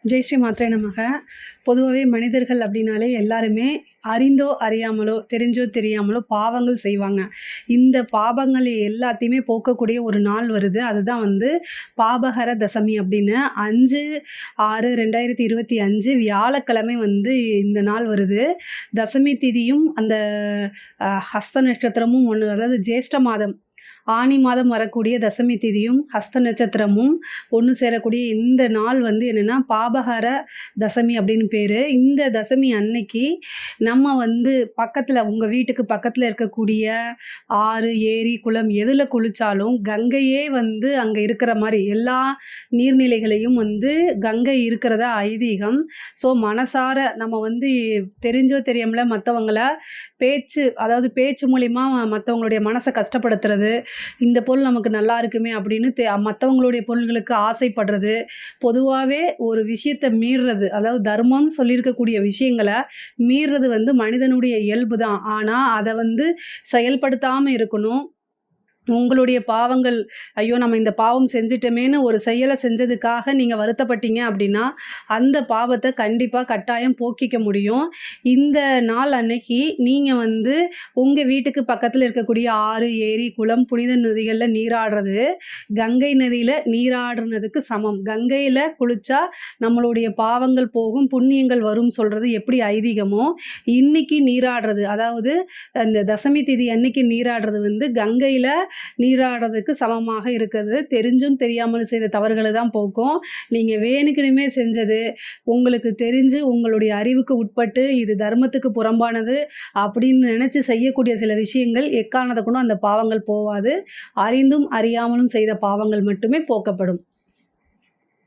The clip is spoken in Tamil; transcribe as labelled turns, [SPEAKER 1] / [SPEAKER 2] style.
[SPEAKER 1] ஜெய் ஸ்ரீ மாத்ரே நமக. பொதுவாகவே மனிதர்கள் அப்படின்னாலே எல்லாருமே அறிந்தோ அறியாமலோ தெரிஞ்சோ தெரியாமலோ பாவங்கள் செய்வாங்க. இந்த பாவங்கள் எல்லாத்தையுமே போக்கக்கூடிய ஒரு நாள் வருது. அதுதான் பாபஹர தசமி அப்படின்னு 5/6/2025 வியாழக்கிழமை இந்த நாள் வருது. தசமி திதியும் அந்த ஹஸ்த நட்சத்திரமும் ஒன்று, அதாவது ஜேஷ்ட மாதம் ஆனி மாதம் வரக்கூடிய தசமி திதியும் ஹஸ்த நட்சத்திரமும் ஒன்று சேரக்கூடிய இந்த நாள் என்னென்னா பாபஹர தசமி அப்படின்னு பேர். இந்த தசமி அன்னைக்கு நம்ம பக்கத்தில், உங்கள் வீட்டுக்கு பக்கத்தில் இருக்கக்கூடிய ஆறு, ஏரி, குளம் எதில் குளித்தாலும் கங்கையே அங்கே இருக்கிற மாதிரி எல்லா நீர்நிலைகளையும் கங்கை இருக்கிறதா ஐதீகம். ஸோ மனசார நம்ம தெரிஞ்சோ தெரியாமல மற்றவங்கள அதாவது பேச்சு மூலிமா மற்றவங்களுடைய மனசை கஷ்டப்படுத்துறது, இந்த பொருள் நமக்கு நல்லா இருக்குமே அப்படின்னு மற்றவங்களுடைய பொருள்களுக்கு ஆசைப்படுறது, பொதுவாகவே ஒரு விஷயத்தை மீறுறது, அதாவது தர்மம்னு சொல்லியிருக்கக்கூடிய விஷயங்களை மீறுறது மனிதனுடைய இயல்பு தான். ஆனால் அதை செயல்படுத்தாமல் இருக்கணும். உங்களுடைய பாவங்கள், ஐயோ நம்ம இந்த பாவம் செஞ்சிட்டோமேன்னு ஒரு செயலை செஞ்சதுக்காக நீங்கள் வருத்தப்பட்டீங்க அப்படின்னா அந்த பாவத்தை கண்டிப்பாக கட்டாயம் போக்கிக்க முடியும். இந்த நாள் அன்னைக்கு நீங்கள் உங்கள் வீட்டுக்கு பக்கத்தில் இருக்கக்கூடிய ஆறு, ஏரி, குளம், புனித நதிகளில் நீராடுறது கங்கை நதியில் நீராடுனதுக்கு சமம். கங்கையில் குளித்தா நம்மளுடைய பாவங்கள் போகும், புண்ணியங்கள் வரும் சொல்கிறது எப்படி ஐதீகமோ, இன்னைக்கு நீராடுறது, அதாவது அந்த தசமி திதி அன்னைக்கு நீராடுறது கங்கையில் நீராடுறதுக்கு சமமாக இருக்குது. தெரிஞ்சும் தெரியாமல் செய்த தவறுகளை தான் போக்கும். நீங்கள் வேணுக்கணுமே செஞ்சது, உங்களுக்கு தெரிஞ்சு உங்களுடைய அறிவுக்கு உட்பட்டு இது தர்மத்துக்கு புறம்பானது அப்படின்னு நினச்சி செய்யக்கூடிய சில விஷயங்கள் எக்காரணத்தை கொண்டும் அந்த பாவங்கள் போவாது. அறிந்தும் அறியாமலும் செய்த பாவங்கள் மட்டுமே போக்கப்படும்.